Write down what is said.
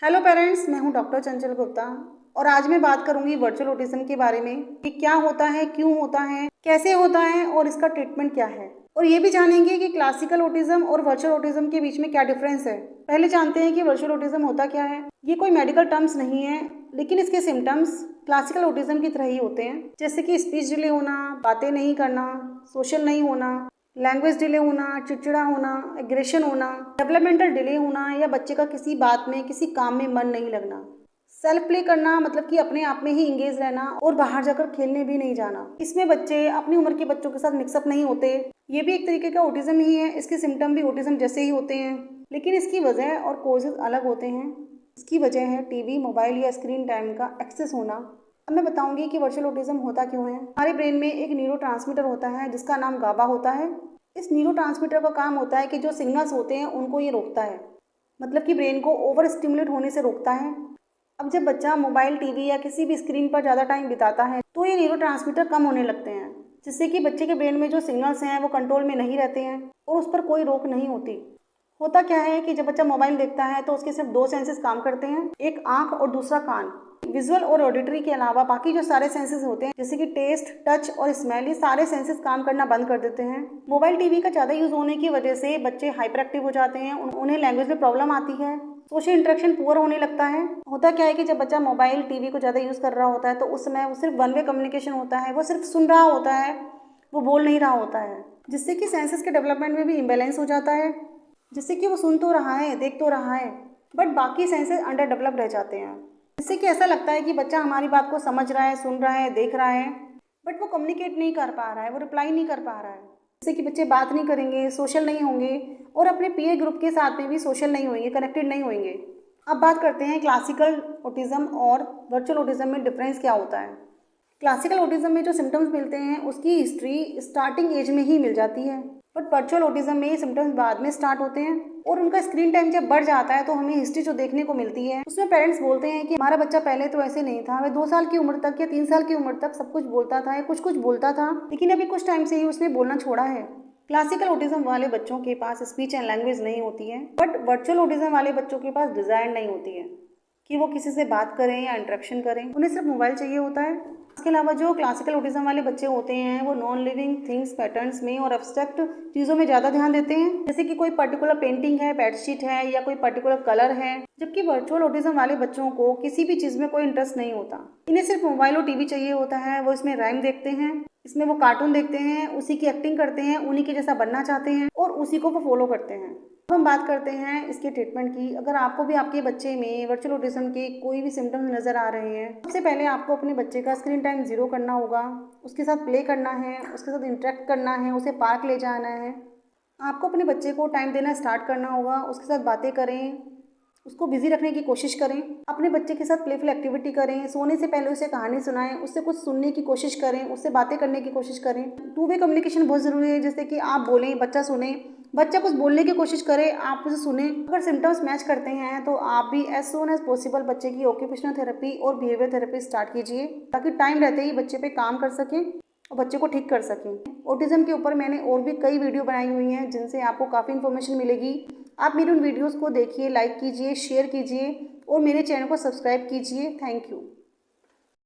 Hello parents, मैं हूं doctor चंचल गुप्ता और आज मैं बात करूंगी वर्चुअल ऑटिज्म के बारे में कि क्या होता है, क्यों होता है, कैसे होता है और इसका ट्रीटमेंट क्या है। और ये भी जानेंगे कि क्लासिकल ऑटिज्म और वर्चुअल ऑटिज्म के बीच में क्या डिफरेंस है। पहले जानते हैं कि वर्चुअल ऑटिज्म होता क्या है। ये कोई मेडिकल टर्म्स नहीं है, लेकिन इसके सिम्टम्स क्लासिकल ऑटिज्म की तरह ही होते हैं, जैसे कि स्पीच डिले होना, बातें नहीं करना, सोशल नहीं होना, लैंग्वेज डिले होना, चिड़चिड़ा होना, एग्रेशन होना, डेवलपमेंटल डिले होना या बच्चे का किसी बात में, किसी काम में मन नहीं लगना, सेल्फ प्ले करना मतलब कि अपने आप में ही इंगेज रहना और बाहर जाकर खेलने भी नहीं जाना। इसमें बच्चे अपनी उम्र के बच्चों के साथ मिक्सअप नहीं होते। ये भी एक तरीके का ऑटिज्म ही है। इसके सिम्टम भी ऑटिज्म जैसे ही होते हैं, लेकिन इसकी वजह और कॉजेज अलग होते हैं। इसकी वजह है टीवी, मोबाइल या स्क्रीन टाइम का एक्सेस होना। अब मैं बताऊंगी कि वर्चुअल ऑटिज्म होता क्यों है। हमारे ब्रेन में एक न्यूरोट्रांसमीटर होता है जिसका नाम गाबा होता है। इस न्यूरोट्रांसमीटर का काम होता है कि जो सिग्नल्स होते हैं उनको ये रोकता है, मतलब कि ब्रेन को ओवर स्टिमुलेट होने से रोकता है। अब जब बच्चा मोबाइल, टीवी या किसी भी स्क्रीन पर ज़्यादा टाइम बिताता है तो ये न्यूरोट्रांसमीटर कम होने लगते हैं, जिससे कि बच्चे के ब्रेन में जो सिग्नल्स हैं वो कंट्रोल में नहीं रहते हैं और उस पर कोई रोक नहीं होती। होता क्या है कि जब बच्चा मोबाइल देखता है तो उसके सिर्फ दो सेंसेस काम करते हैं, एक आंख और दूसरा कान। विजुअल और ऑडिटरी के अलावा बाकी जो सारे सेंसेस होते हैं, जैसे कि टेस्ट, टच और स्मेल, ये सारे सेंसेस काम करना बंद कर देते हैं। मोबाइल, टीवी का ज़्यादा यूज होने की वजह से बच्चे हाइपर एक्टिव हो जाते हैं, उन्हें लैंग्वेज में प्रॉब्लम आती है, सोशल इंटरेक्शन पुअर होने लगता है। होता क्या है कि जब बच्चा मोबाइल, टीवी को ज़्यादा यूज़ कर रहा होता है तो उस समय वो सिर्फ वन वे कम्युनिकेशन होता है, वो सिर्फ सुन रहा होता है, वो बोल नहीं रहा होता है, जिससे कि सेंसेस के डेवलपमेंट में भी इम्बेलेंस हो जाता है। जिससे कि वो सुन तो रहा है, देख तो रहा है, बट बाकी सेंसेस अंडर डेवलप रह जाते हैं, जिससे कि ऐसा लगता है कि बच्चा हमारी बात को समझ रहा है, सुन रहा है, देख रहा है, बट वो कम्युनिकेट नहीं कर पा रहा है, वो रिप्लाई नहीं कर पा रहा है। जिससे कि बच्चे बात नहीं करेंगे, सोशल नहीं होंगे और अपने पीयर ग्रुप के साथ में भी सोशल नहीं होंगे, कनेक्टेड नहीं होंगे। अब बात करते हैं क्लासिकल ऑटिज्म और वर्चुअल ऑटिज्म में डिफरेंस क्या होता है। क्लासिकल ऑटिज्म में जो सिम्टम्स मिलते हैं उसकी हिस्ट्री स्टार्टिंग एज में ही मिल जाती है, बट वर्चुअल ऑटिज्म में ये सिम्टम्स बाद में स्टार्ट होते हैं और उनका स्क्रीन टाइम जब बढ़ जाता है तो हमें हिस्ट्री जो देखने को मिलती है उसमें पेरेंट्स बोलते हैं कि हमारा बच्चा पहले तो ऐसे नहीं था, वह 2 साल की उम्र तक या 3 साल की उम्र तक सब कुछ बोलता था या कुछ कुछ बोलता था, लेकिन अभी कुछ टाइम से ही उसने बोलना छोड़ा है। क्लासिकल ऑटिज्म वाले बच्चों के पास स्पीच एंड लैंग्वेज नहीं होती है, बट वर्चुअल ऑटिज्म वाले बच्चों के पास डिजायर नहीं होती है कि वो किसी से बात करें या इंटरेक्शन करें, उन्हें सिर्फ मोबाइल चाहिए होता है। इसके अलावा जो क्लासिकल ऑटिज्म वाले बच्चे होते हैं वो नॉन लिविंग थिंग्स, पैटर्न्स में और एब्स्ट्रैक्ट चीज़ों में ज़्यादा ध्यान देते हैं, जैसे कि कोई पर्टिकुलर पेंटिंग है, बेडशीट है या कोई पर्टिकुलर कलर है। जबकि वर्चुअल ऑटिज्म वाले बच्चों को किसी भी चीज़ में कोई इंटरेस्ट नहीं होता, इन्हें सिर्फ मोबाइल और टीवी चाहिए होता है। वो इसमें राइम देखते हैं, इसमें वो कार्टून देखते हैं, उसी की एक्टिंग करते हैं, उन्हीं के जैसा बनना चाहते हैं और उसी को वो फॉलो करते हैं। अब हम बात करते हैं इसके ट्रीटमेंट की। अगर आपको भी आपके बच्चे में वर्चुअल ऑटिज्म के कोई भी सिम्टम्स नज़र आ रहे हैं, सबसे पहले आपको अपने बच्चे का स्क्रीन टाइम 0 करना होगा, उसके साथ प्ले करना है, उसके साथ इंटरेक्ट करना है, उसे पार्क ले जाना है। आपको अपने बच्चे को टाइम देना स्टार्ट करना होगा, उसके साथ बातें करें, उसको बिजी रखने की कोशिश करें, अपने बच्चे के साथ प्लेफुल एक्टिविटी करें, सोने से पहले उसे कहानी सुनाएं, उससे कुछ सुनने की कोशिश करें, उससे बातें करने की कोशिश करें। टू वे कम्युनिकेशन बहुत ज़रूरी है, जैसे कि आप बोलें, बच्चा सुने, बच्चा कुछ बोलने की कोशिश करे, आप उसे सुने। अगर सिम्टम्स मैच करते हैं तो आप भी एज सून एज पॉसिबल बच्चे की ऑक्यूपेशनल थेरेपी और बिहेवियर थेरेपी स्टार्ट कीजिए, ताकि टाइम रहते ही बच्चे पे काम कर सकें और बच्चे को ठीक कर सकें। ऑटिज्म के ऊपर मैंने और भी कई वीडियो बनाई हुई हैं जिनसे आपको काफ़ी इन्फॉर्मेशन मिलेगी। आप मेरी उन वीडियोज़ को देखिए, लाइक कीजिए, शेयर कीजिए और मेरे चैनल को सब्सक्राइब कीजिए। Thank you.